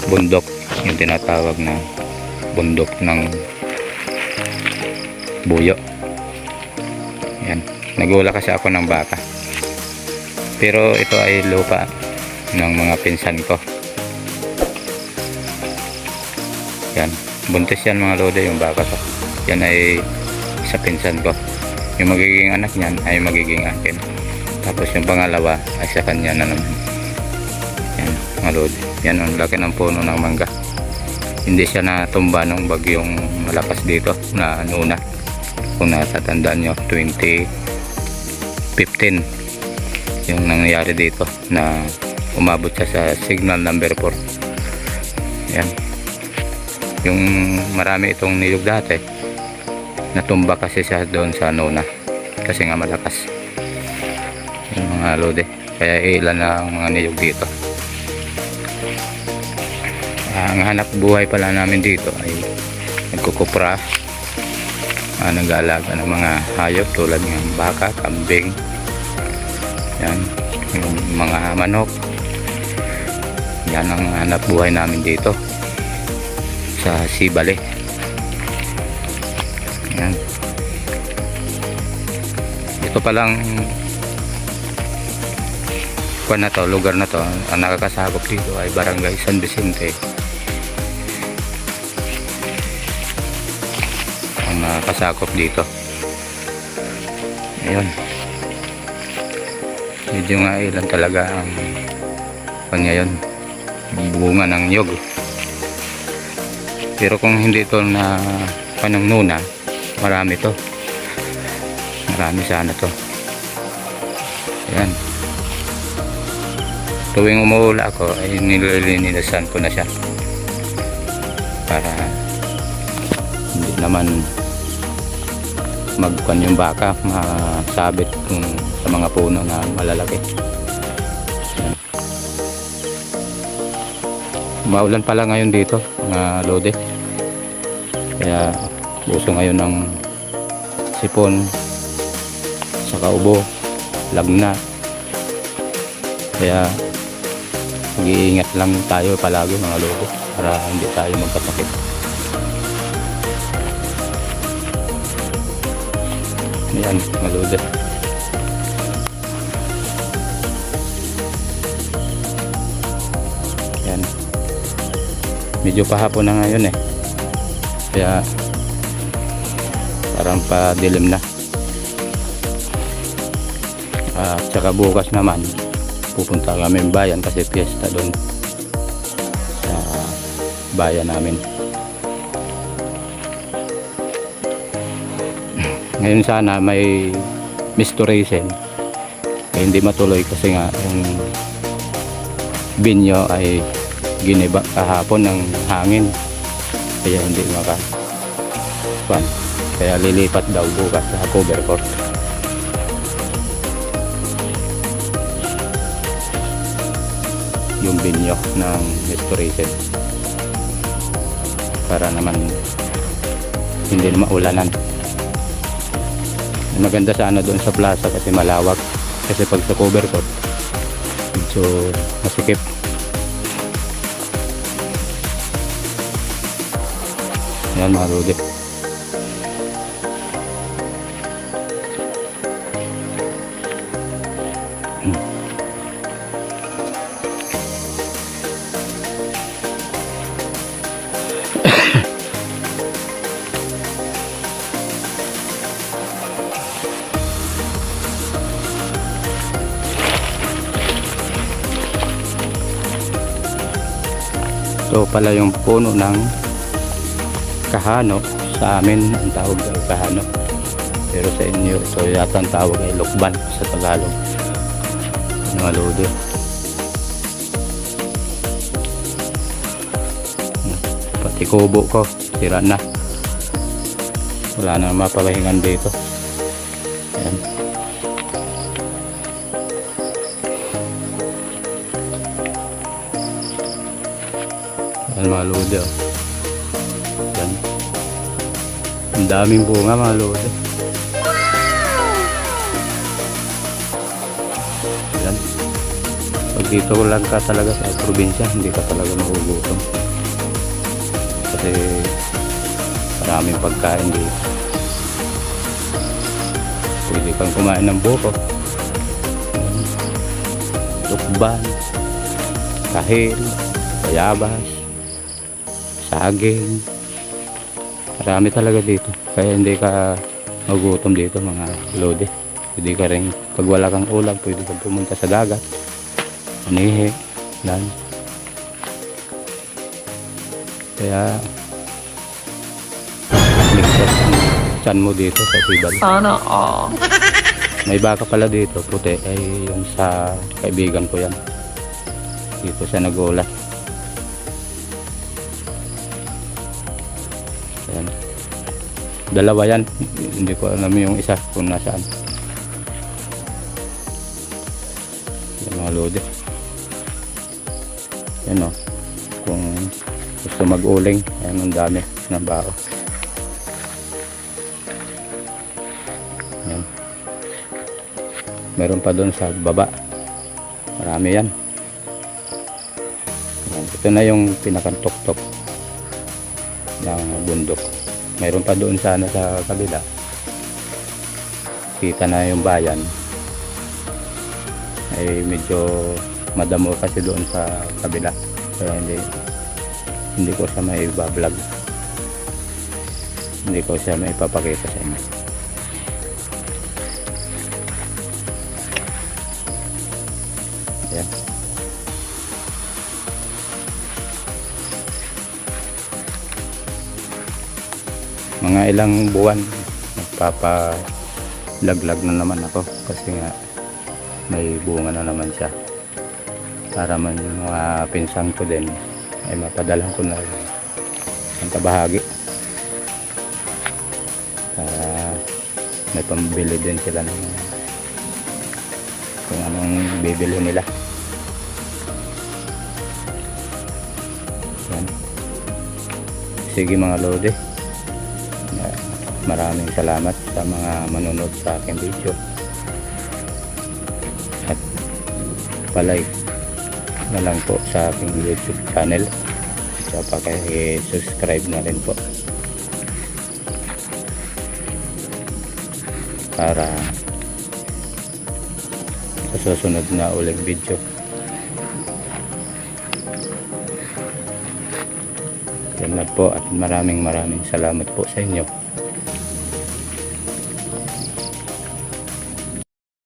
bundok, yung tinatawag na bundok ng buyo. Yan, nagula kasi ako ng baka, pero ito ay lupa ng mga pinsan ko. Yan, buntis yan mga lode, yung baka ko. Yan ay sa pinsan ko. Yung magiging anak niyan ay magiging akin. Tapos yung pangalawa ay sa kanya na naman. Yan mga lode, yan ang laki ng puno ng mangga. Hindi siya natumba ng bagyong malakas dito na nuna. Kung natatandaan nyo, 2015 yung nangyari dito na umabot siya sa signal number 4. Yan, yung marami itong niyog dati, natumba kasi siya doon sa nuna kasi nga malakas yung mga lode. Kaya ilan na ang mga niyog dito. Ang hanap buhay pala namin dito ay nagkukupra, nag-aalaga ng mga hayop tulad ng baka, kambing, yan, yung mga manok. Yan ang hanap buhay namin dito sa Sibale. Yan, ito palang kuan na to, lugar na to, ang nakakasakop dito ay Barangay San Vicente. Nakasakop dito. Ayun, medyo nga ilan talaga ang ngayon bunga ng nyog, pero kung hindi ito na panang nuna, marami to, marami sana to. Ayan, tuwing umuula ako ay nililinisan ko na siya para hindi naman magkuhan yung baka, masabit sa mga puno na malalaki. Yan. Maulan pala ngayon dito mga lode, kaya buso ngayon ng sipon sa kaubo, lagna. Kaya mag-iingat lang tayo palagi mga lode para hindi tayo magkasakit. Yan mga lode. Yan, medyo pahapon na ngayon eh, kaya parang padilim na. At saka bukas naman pupunta kami bayan kasi fiesta doon sa bayan namin. Ngayon sana may restoration, hindi matuloy kasi nga yung binyo ay giniba kahapon ng hangin, kaya hindi makakuan, kaya lilipat daw bukas sa cover court. Yung binyo ng restoration para naman hindi na maulanan. Maganda sana doon sa plaza kasi malawak, kasi pag sa cover court medyo masikip. Yan mga lode. Ito pala yung puno ng kahano, sa amin ang tawag ay kahano, pero sa inyo ito yata ang tawag ay lukban sa Tagalog mga lode. Pati kubo ko sira na, wala na mapapahingan dito. Ayan. Ayan mga lode, oh. Ayan. Ang daming bunga mga lode. Ayan. Pag dito lang ka talaga sa probinsya, hindi ka talaga magugutom. Kasi maraming pagkain dito. Pwede kang kumain ng buko, tukban, kahil, bayabas, saging. Marami talaga dito. Kaya hindi ka magugutom dito mga lodi. Pwede ka rin, pag wala kang ulam, pwede kang pumunta sa dagat. Manihi, lan. Kaya ligtas ang tiyan mo dito sa Sibal. Sana all. May baka pala dito, puti. Ay yung sa kaibigan ko yan. Dito siya nagulat. Ayan. Dalawa yan. Hindi ko alam yung isa kung nasaan. Yung mga lodi. Yan o. Kung gusto mag-uling, ayan ang dami ng bao. Ayan. Meron pa doon sa baba. Marami yan. Ayan. Ito na yung pinakantok-tok ng bundok. Mayroon pa doon sana sa kabila. Kita na yung bayan. Ay medyo madamo kasi doon sa kabila. Kaya hindi ko siya may iba-vlog. Hindi ko siya may ipapakita sa inyo. Ayan. Mga ilang buwan nagpapalaglag na naman ako kasi nga may bunga na naman siya para man yung mga pinsan ko din ay mapadala ko na ang kabahagi para may pambili din sila ng kung anong bibili nila. Yan. Sige mga lodi, maraming salamat sa mga manonood sa aking video at palike na lang po sa aking YouTube channel at paki-subscribe na rin po para sa susunod na ulit video. Yan lang po at maraming salamat po sa inyo.